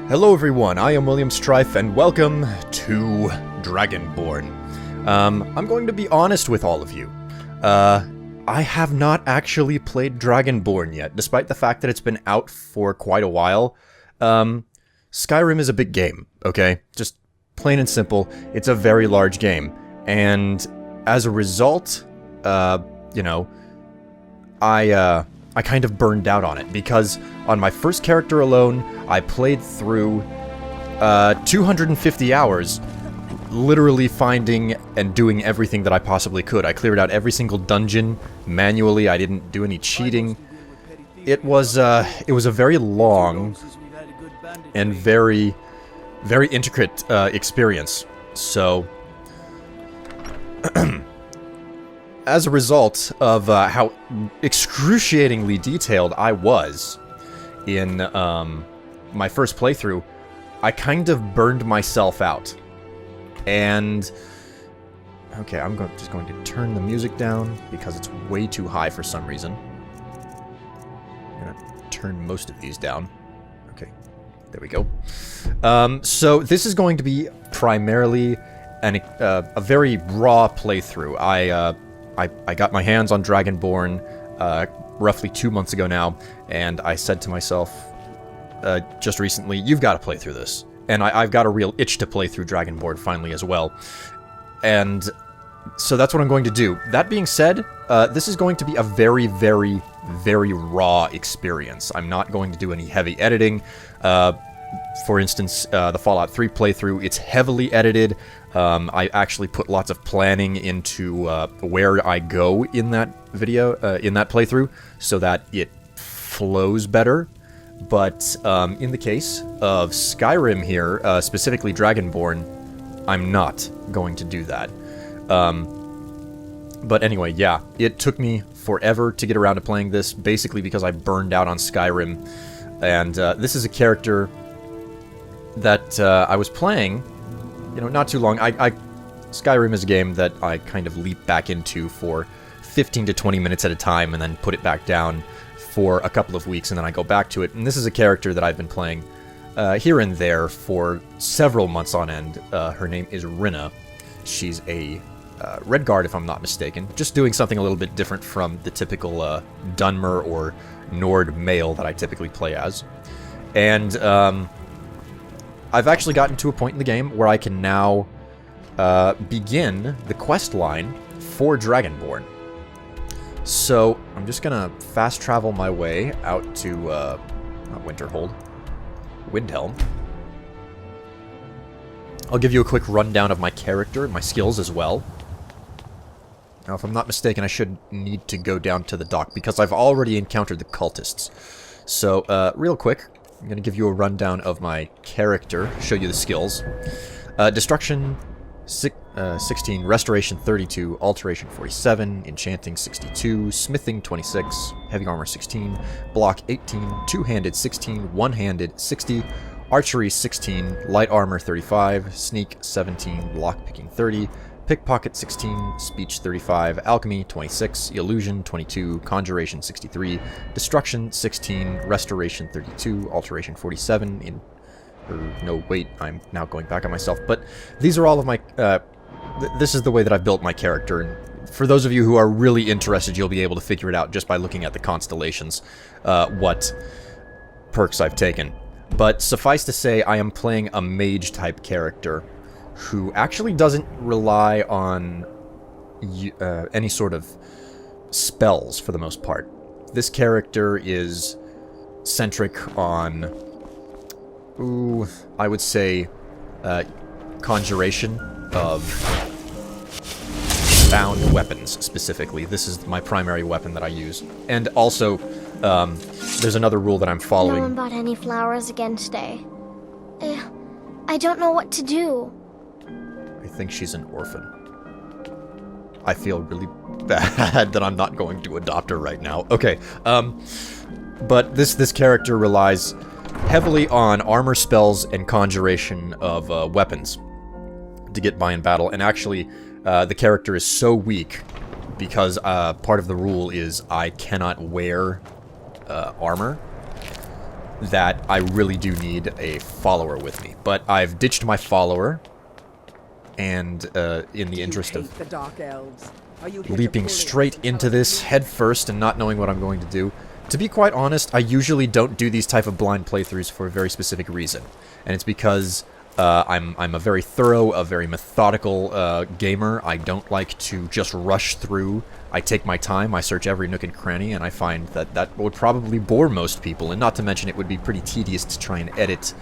Hello everyone, I am William Strife, and welcome to Dragonborn. I'm going to be honest with all of you. I have not actually played Dragonborn yet, despite the fact that it's been out for quite a while. Skyrim is a big game, okay? Just plain and simple, it's a very large game. And as a result, I kind of burned out on it, because on my first character alone, I played through 250 hours, literally finding and doing everything that I possibly could. I cleared out every single dungeon manually. I didn't do any cheating. It was a very long and very intricate experience. So, as a result of how excruciatingly detailed I was in my first playthrough, I kind of burned myself out. And okay, I'm just going to turn the music down because it's way too high for some reason. I'm gonna turn most of these down. Okay, there we go. So this is going to be primarily a very raw playthrough. I got my hands on Dragonborn roughly 2 months ago now, and I said to myself just recently, you've got to play through this. And I've got a real itch to play through Dragonborn finally as well. And so that's what I'm going to do. That being said, this is going to be a very raw experience. I'm not going to do any heavy editing. For instance, the Fallout 3 playthrough, it's heavily edited. I actually put lots of planning into where I go in that video, in that playthrough, so that it flows better. But in the case of Skyrim here, specifically Dragonborn, I'm not going to do that. But anyway, yeah, it took me forever to get around to playing this, basically because I burned out on Skyrim. And this is a character that I was playing, not too long. Skyrim is a game that I kind of leap back into for 15 to 20 minutes at a time and then put it back down for a couple of weeks, and then I go back to it. And this is a character that I've been playing here and there for several months on end. Her name is Rinna. She's a Redguard, if I'm not mistaken. Just doing something a little bit different from the typical Dunmer or Nord male that I typically play as. And I've actually gotten to a point in the game where I can now begin the quest line for Dragonborn. So I'm just gonna fast travel my way out to, not Winterhold, Windhelm. I'll give you a quick rundown of my character and my skills as well. Now, if I'm not mistaken, I should need to go down to the dock because I've already encountered the cultists. So, real quick, I'm gonna give you a rundown of my character, show you the skills. Destruction 16, Restoration 32, Alteration 47, Enchanting 62, Smithing 26, Heavy Armor 16, Block 18, Two-Handed 16, One-Handed 60, Archery 16, Light Armor 35, Sneak 17, Lockpicking 30, Pickpocket 16, Speech 35, Alchemy 26, Illusion 22, Conjuration 63, Destruction 16, Restoration 32, Alteration 47, no, wait, I'm now going back on myself, but these are all of my, this is the way that I've built my character, and for those of you who are really interested, you'll be able to figure it out just by looking at the constellations, what perks I've taken. But suffice to say, I am playing a mage-type character who actually doesn't rely on any sort of spells, for the most part. This character is centric on, I would say, conjuration of bound weapons, specifically. This is my primary weapon that I use. And also, there's another rule that I'm following. No one bought any flowers again today. I don't know what to do. I think she's an orphan. I feel really bad that I'm not going to adopt her right now. Okay, but this character relies heavily on armor spells and conjuration of weapons to get by in battle, and actually the character is so weak because part of the rule is I cannot wear armor. that I really do need a follower with me. But I've ditched my follower, and in the interest of the Dark Elves. Are you leaping straight into this head first and not knowing what I'm going to do. To be quite honest, I usually don't do these type of blind playthroughs for a very specific reason. And it's because I'm a very thorough, a very methodical gamer. I don't like to just rush through. I take my time, I search every nook and cranny, and I find that that would probably bore most people, and not to mention it would be pretty tedious to try and edit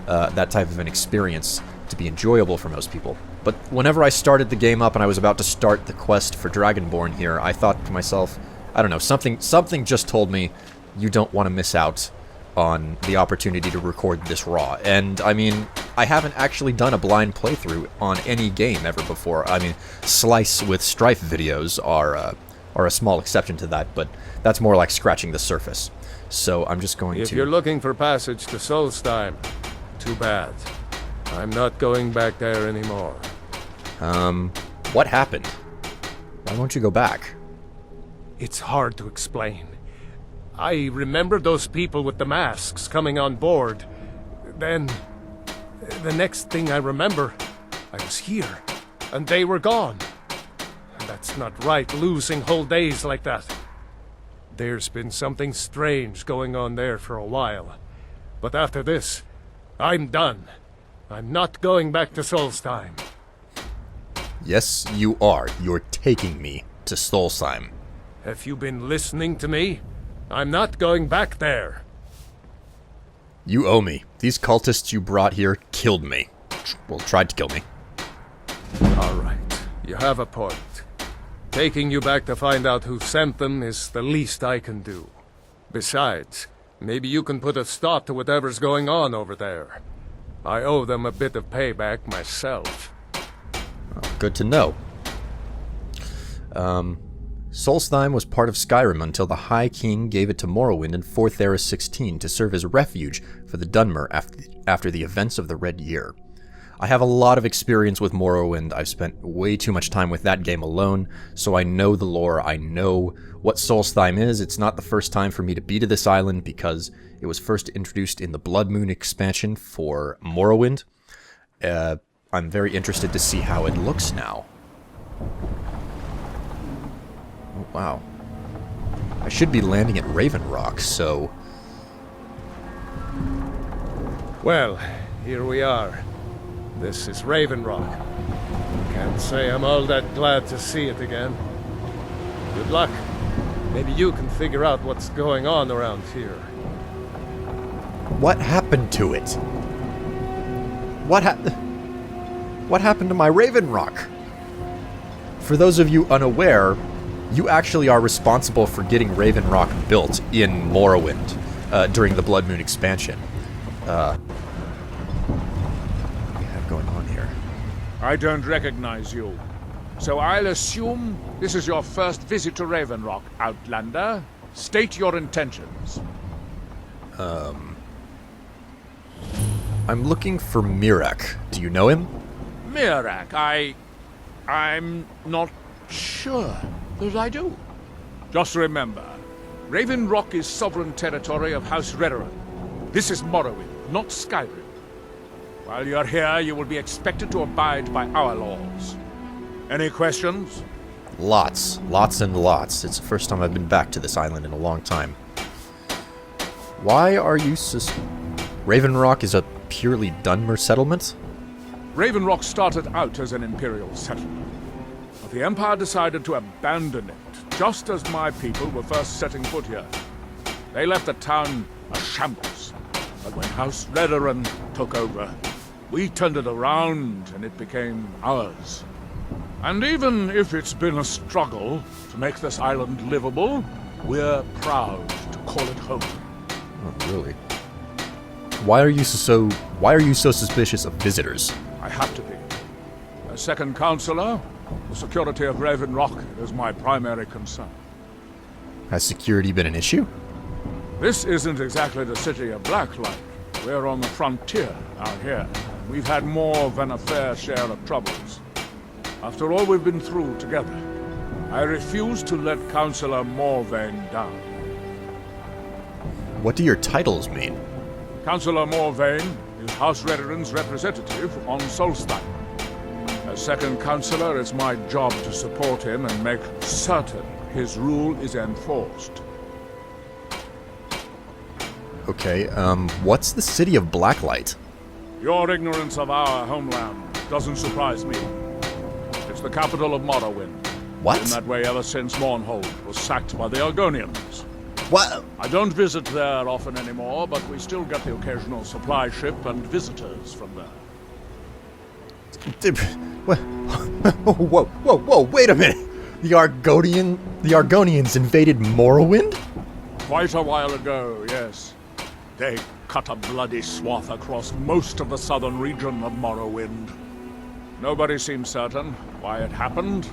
that type of an experience to be enjoyable for most people. But whenever I started the game up and I was about to start the quest for Dragonborn here, I thought to myself, I don't know, something just told me you don't want to miss out on the opportunity to record this raw. And I mean, I haven't actually done a blind playthrough on any game ever before. I mean, Slice with Strife videos are a small exception to that, but that's more like scratching the surface. So I'm just going to... If you're looking for passage to Solstheim, too bad. I'm not going back there anymore. What happened? Why won't you go back? It's hard to explain. I remember those people with the masks coming on board. Then, the next thing I remember, I was here, and they were gone. And that's not right, losing whole days like that. There's been something strange going on there for a while. But after this, I'm done. I'm not going back to Solstheim. Yes, you are. You're taking me to Solstheim. Have you been listening to me? I'm not going back there. You owe me. These cultists you brought here killed me. Well, tried to kill me. All right, you have a point. Taking you back to find out who sent them is the least I can do. Besides, maybe you can put a stop to whatever's going on over there. I owe them a bit of payback myself. Good to know. Solstheim was part of Skyrim until the High King gave it to Morrowind in 4th Era 16 to serve as refuge for the Dunmer after the events of the Red Year. I have a lot of experience with Morrowind. I've spent way too much time with that game alone, so I know the lore, I know what Solstheim is. It's not the first time for me to be to this island because it was first introduced in the Blood Moon expansion for Morrowind. I'm very interested to see how it looks now. Oh, wow. I should be landing at Raven Rock, so... Well, here we are. This is Raven Rock. Can't say I'm all that glad to see it again. Good luck. Maybe you can figure out what's going on around here. What happened to it? What happened to my Raven Rock? For those of you unaware, you actually are responsible for getting Raven Rock built in Morrowind during the Blood Moon expansion. What do we have going on here? I don't recognize you. So I'll assume this is your first visit to Raven Rock, Outlander. State your intentions. I'm looking for Mirak. Do you know him? Mirak, I'm not sure that I do. Just remember, Raven Rock is sovereign territory of House Redoran. This is Morrowind, not Skyrim. While you're here, you will be expected to abide by our laws. Any questions? Lots. Lots and lots. It's the first time I've been back to this island in a long time. Why are you Raven Rock is a purely Dunmer settlement? Raven Rock started out as an Imperial settlement, but the Empire decided to abandon it, just as my people were first setting foot here. They left the town a shambles, but when House Redoran took over, we turned it around and it became ours. And even if it's been a struggle to make this island livable, we're proud to call it home. Oh, really? Why are you so suspicious of visitors? I have to be. As second counselor, the security of Raven Rock is my primary concern. Has security been an issue? This isn't exactly the city of Blacklight. We're on the frontier out here. We've had more than a fair share of troubles. After all we've been through together, I refuse to let Councillor Morvain down. What do your titles mean? Councillor Morvain is House Redoran's representative on Solstein. As second councillor, it's my job to support him and make certain his rule is enforced. Okay, what's the city of Blacklight? Your ignorance of our homeland doesn't surprise me. It's the capital of Morrowind. What? Been that way ever since Mournhold was sacked by the Argonians. What? I don't visit there often anymore, but we still get the occasional supply ship and visitors from there. Whoa, wait a minute! The Argonians invaded Morrowind? Quite a while ago, yes. They cut a bloody swath across most of the southern region of Morrowind. Nobody seems certain why it happened.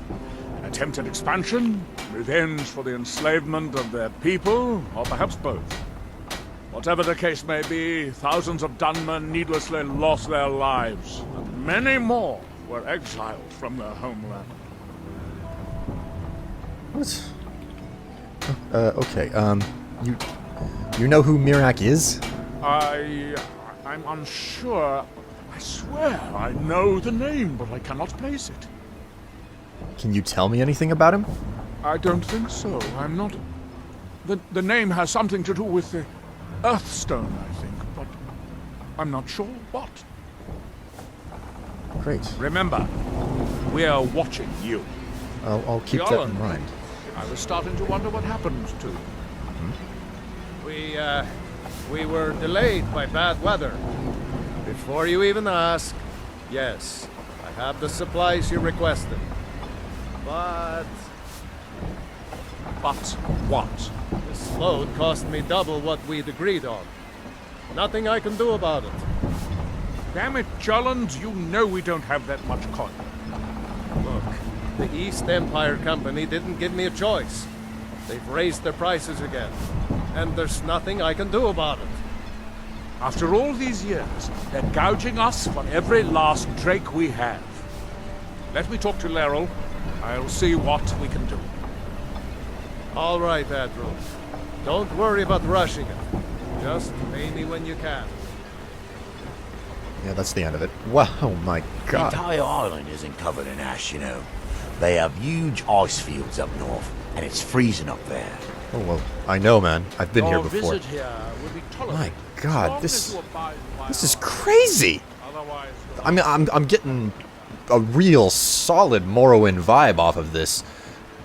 Attempted expansion, revenge for the enslavement of their people, or perhaps both. Whatever the case may be, thousands of Dunmen needlessly lost their lives, and many more were exiled from their homeland. What? Okay, you know who Mirak is? I'm unsure. I swear I know the name, but I cannot place it. Can you tell me anything about him? I don't think so. I'm not... The name has something to do with the Earthstone, I think, but I'm not sure what. Great. Remember, we are watching you. I'll keep that in Bjorn, mind. I was starting to wonder what happened to you. We were delayed by bad weather. Before you even ask, yes, I have the supplies you requested. But What? this load cost me double what we'd agreed on. Nothing I can do about it. Damn it, Jolland, you know we don't have that much coin. Look, the East Empire Company didn't give me a choice. They've raised their prices again. And there's nothing I can do about it. After all these years, they're gouging us for every last drake we have. Let me talk to Laeral. I'll see what we can do. All right, Admiral. Don't worry about rushing it. Just pay me when you can. Yeah, that's the end of it. Wow, oh my The god. entire island isn't covered in ash, you know. They have huge ice fields up north, and it's freezing up there. Oh, well, I know, man. I've been here Your before. visit here will be tolerated. My god, as long this as you abide by this is our- crazy. Otherwise, I mean, I'm getting a real solid Morrowind vibe off of this,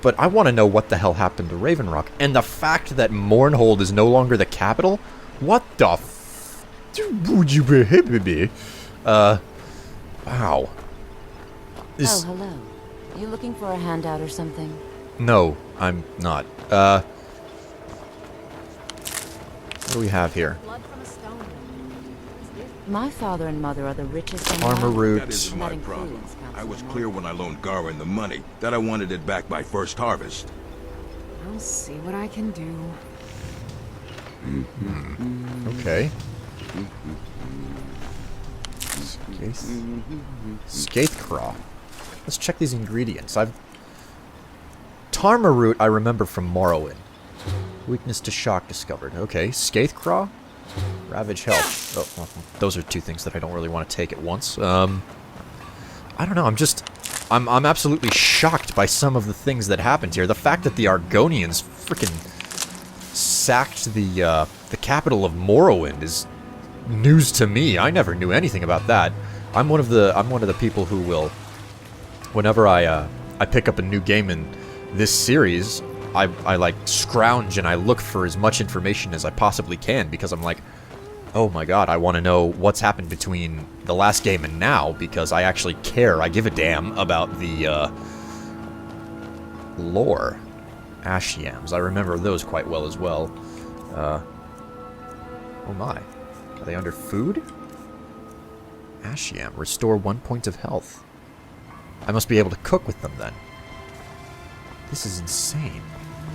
but I want to know what the hell happened to Raven Rock, and the fact that Mournhold is no longer the capital. What the? Would you be? Wow. Oh, hello. You looking for a handout or something? No, I'm not. What do we have here? My father and mother are the richest in Armor root. That isn't That my includes problem. I Council was North. clear when I loaned Garwin the money that I wanted it back by first harvest. I'll see what I can do. Okay. Skaithcraw. Let's check these ingredients. Tarma root I remember from Morrowind. Weakness to shock discovered. Okay, Skaithcraw. Ravage health. Oh, well, those are two things that I don't really want to take at once. I don't know. I'm absolutely shocked by some of the things that happened here. The fact that the Argonians freaking sacked the capital of Morrowind is news to me. I never knew anything about that. I'm one of the people who will, whenever I pick up a new game in this series, I like scrounge and I look for as much information as I possibly can, because I'm like, oh my god, I want to know what's happened between the last game and now, because I actually care. I give a damn about the lore. Ash yams, I remember those quite well as well. Oh my. Are they under food? Ash yam, restore 1 point of health. I must be able to cook with them then. This is insane.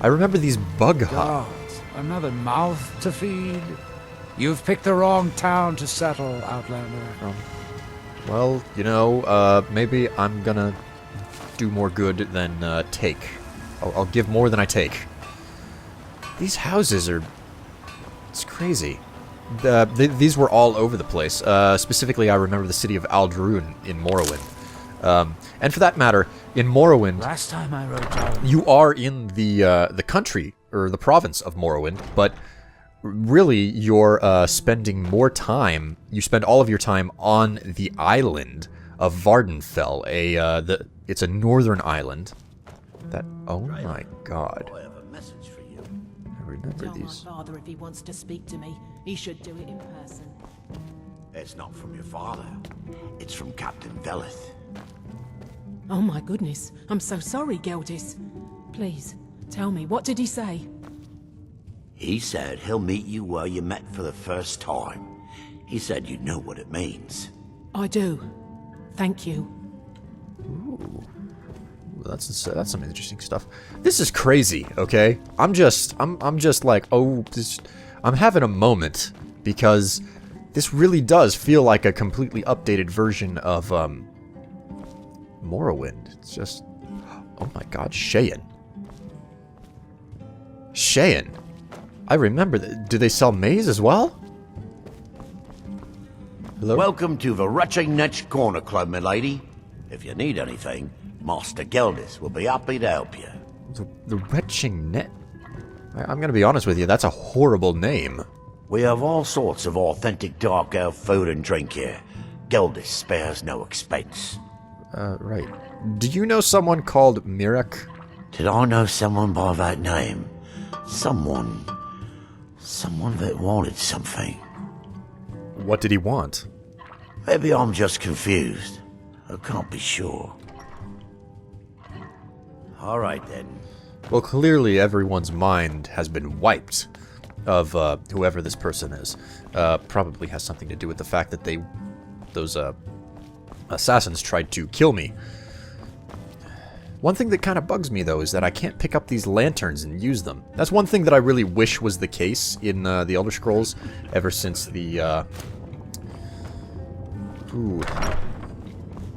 I remember these bug huts. Gods, another mouth to feed? You've picked the wrong town to settle, Outlander. Well, you know, maybe I'm gonna do more good than take. I'll give more than I take. These houses are... it's crazy. These were all over the place. Specifically, I remember the city of Aldrune in Morrowind. And for that matter, in Morrowind, Last time I wrote down, you are in the country, or the province of Morrowind, but really you're spending more time, you spend all of your time on the island of Vardenfell, it's a northern island that, oh my god. I have a message for you. I remember these. Tell my father if he wants to speak to me, he should do it in person. It's not from your father. It's from Captain Velith. Oh my goodness, I'm so sorry, Geldis. Please, tell me, what did he say? He said he'll meet you where you met for the first time. He said you know what it means. I do. Thank you. Ooh. That's some interesting stuff. This is crazy, okay? I'm just like, I'm having a moment because this really does feel like a completely updated version of Morrowind. It's just, oh my god, Cheyenne. Cheyenne. I remember that. Do they sell maize as well? Hello? Welcome to the Retching Netch Corner Club, milady. If you need anything, Master Geldis will be happy to help you. The Retching Net? I'm gonna be honest with you, that's a horrible name. We have all sorts of authentic dark elf food and drink here. Geldis spares no expense. Right. Do you know someone called Mirek? Did I know someone by that name? Someone that wanted something. What did he want? Maybe I'm just confused. I can't be sure. Alright then. Well, clearly everyone's mind has been wiped of whoever this person is. Probably has something to do with the fact that those assassins tried to kill me. One thing that kind of bugs me, though, is that I can't pick up these lanterns and use them. That's one thing that I really wish was the case in the Elder Scrolls, ever since the,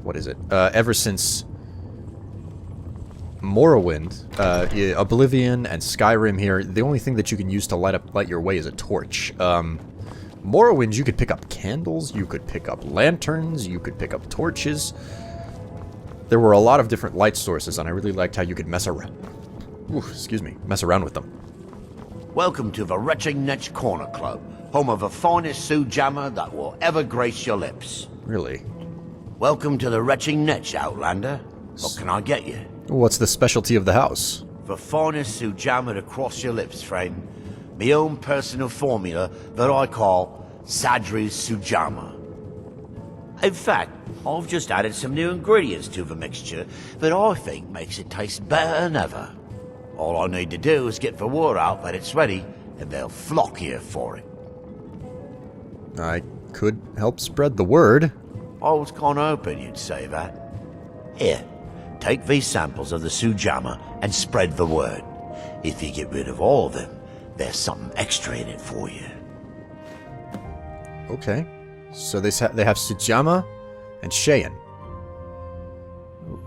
what is it? Ever since Morrowind, Oblivion, and Skyrim here, the only thing that you can use to light your way is a torch. Morrowind, you could pick up candles, you could pick up lanterns, you could pick up torches. There were a lot of different light sources, and I really liked how you could mess around with them. Welcome to the Retching Netch Corner Club, home of the finest Sue Jammer that will ever grace your lips. Really? Welcome to the Retching Netch, Outlander. What can I get you? What's the specialty of the house? The finest Sue Jammer to cross your lips, friend. My own personal formula that I call Sadri's Sujama. In fact, I've just added some new ingredients to the mixture that I think makes it taste better than ever. All I need to do is get the word out that it's ready, and they'll flock here for it. I could help spread the word. I was kinda hoping you'd say that. Here, take these samples of the Sujama and spread the word. If you get rid of all of them, there's something extra in it for you. Okay. So they have Sujama and Cheyenne. Ooh.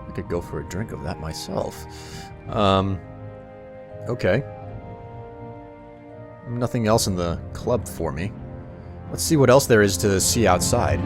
I could go for a drink of that myself. Okay. Nothing else in the club for me. Let's see what else there is to see outside.